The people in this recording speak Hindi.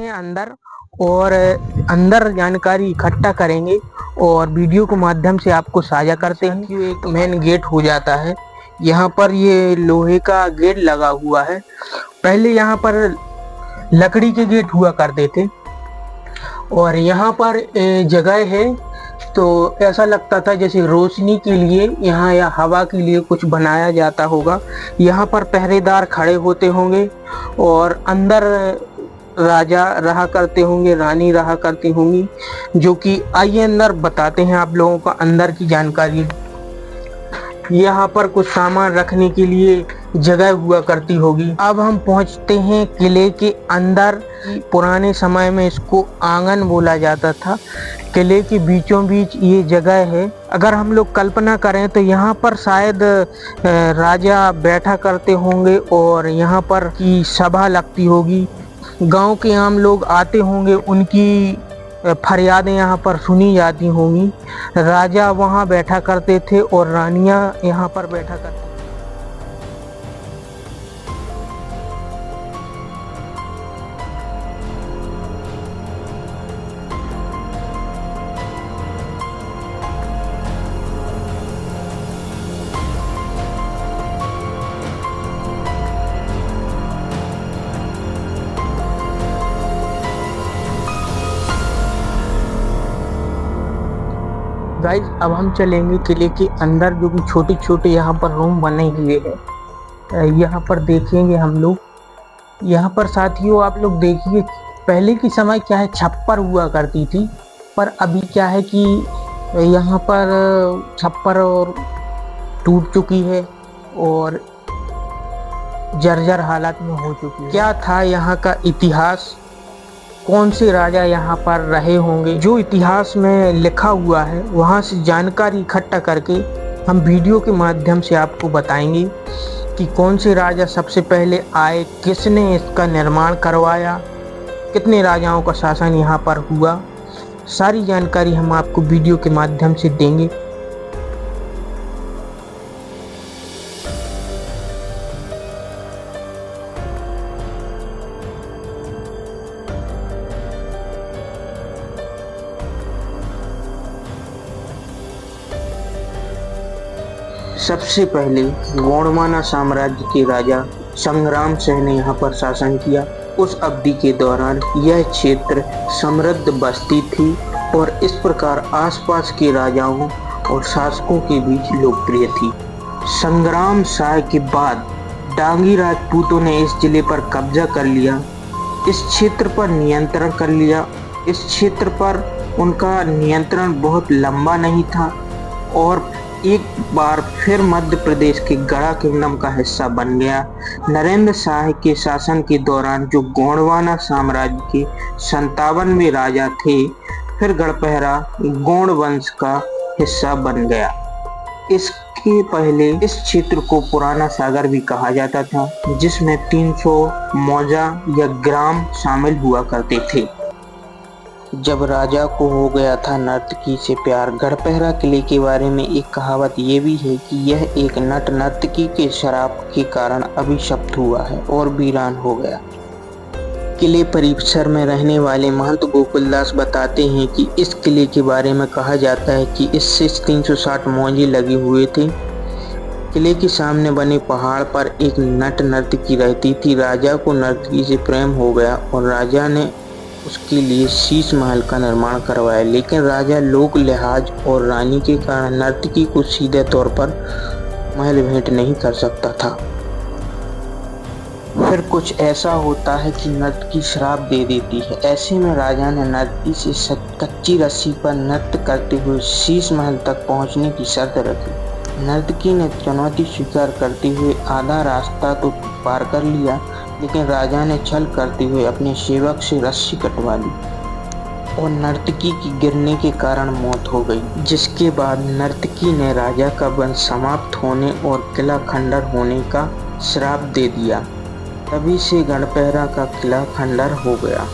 हैं अंदर और अंदर जानकारी इकट्ठा करेंगे और वीडियो के माध्यम से आपको साझा करते हैं। कि एक मेन गेट हो जाता है, यहाँ पर ये लोहे का गेट लगा हुआ है। पहले यहाँ पर लकड़ी के गेट हुआ करते थे और यहाँ पर जगह है तो ऐसा लगता था जैसे रोशनी के लिए यहाँ या हवा के लिए कुछ बनाया जाता होगा। यहाँ पर पहरेदार खड़े होते होंगे और अंदर राजा रहा करते होंगे, रानी रहा करती होंगी, जो कि आइए अंदर बताते हैं आप लोगों को अंदर की जानकारी। यहाँ पर कुछ सामान रखने के लिए जगह हुआ करती होगी। अब हम पहुँचते हैं किले के अंदर। पुराने समय में इसको आंगन बोला जाता था। किले के बीचों बीच ये जगह है। अगर हम लोग कल्पना करें तो यहाँ पर शायद राजा बैठा करते होंगे और यहाँ पर की सभा लगती होगी। गांव के आम लोग आते होंगे, उनकी फरियादें यहाँ पर सुनी जाती होंगी। राजा वहाँ बैठा करते थे और रानियाँ यहाँ पर बैठा करती। गाइस, अब हम चलेंगे किले के अंदर, जो कि छोटे छोटे यहाँ पर रूम बने हुए हैं। यहाँ पर देखेंगे हम लोग। यहाँ पर साथियों आप लोग देखिए, पहले की समय क्या है, छप्पर हुआ करती थी, पर अभी क्या है कि यहाँ पर छप्पर और टूट चुकी है और जर्जर हालत में हो चुकी है। क्या था यहाँ का इतिहास, कौन से राजा यहाँ पर रहे होंगे, जो इतिहास में लिखा हुआ है वहाँ से जानकारी इकट्ठा करके हम वीडियो के माध्यम से आपको बताएंगे कि कौन से राजा सबसे पहले आए, किसने इसका निर्माण करवाया, कितने राजाओं का शासन यहाँ पर हुआ। सारी जानकारी हम आपको वीडियो के माध्यम से देंगे। सबसे पहले गोंडवाना साम्राज्य के राजा संग्राम सिंह ने यहाँ पर शासन किया। उस अवधि के दौरान यह क्षेत्र समृद्ध बस्ती थी और इस प्रकार आसपास के राजाओं और शासकों के बीच लोकप्रिय थी। संग्राम शाह के बाद डांगी राजपूतों ने इस जिले पर कब्जा कर लिया, इस क्षेत्र पर नियंत्रण कर लिया। इस क्षेत्र पर उनका नियंत्रण बहुत लंबा नहीं था और एक बार फिर मध्य प्रदेश के गढ़ा किंगडम का हिस्सा बन गया। नरेंद्र शाह के शासन के दौरान जो गोंडवाना साम्राज्य के 57वें राजा थे, फिर गढ़पहरा गोंड वंश का हिस्सा बन गया। इसके पहले इस क्षेत्र को पुराना सागर भी कहा जाता था, जिसमें 300 मौजा या ग्राम शामिल हुआ करते थे। जब राजा को हो गया था नर्तकी से प्यार। गढ़पहरा किले के बारे में एक कहावत ये भी है कि यह एक नट नर्तकी के शराब के कारण अभिशप्त हुआ है और वीरान हो गया। किले परिसर में रहने वाले महंत गोकुलदास बताते हैं कि इस किले के बारे में कहा जाता है कि इससे 360 मौजे लगे हुए थे। किले के सामने बने पहाड़ पर एक नट नर्तकी रहती थी। राजा को नर्तकी से प्रेम हो गया और राजा ने उसके लिए शीश महल का निर्माण करवाया, लेकिन राजा लोक लिहाज और रानी के कारण नर्तकी को सीधे तौर पर महल भेंट नहीं कर सकता था। फिर कुछ ऐसा होता है कि नर्तकी श्राप दे देती है। ऐसे में राजा ने नर्तकी से कच्ची रस्सी पर नृत्य करते हुए शीश महल तक पहुंचने की शर्त रखी। नर्तकी ने चुनौती स्वीकार करते हुए आधा रास्ता तो पार कर लिया, लेकिन राजा ने छल करते हुए अपने सेवक से रस्सी कटवा ली और नर्तकी की गिरने के कारण मौत हो गई। जिसके बाद नर्तकी ने राजा का वंश समाप्त होने और किला खंडर होने का श्राप दे दिया। तभी से गढ़पहरा का किला खंडर हो गया।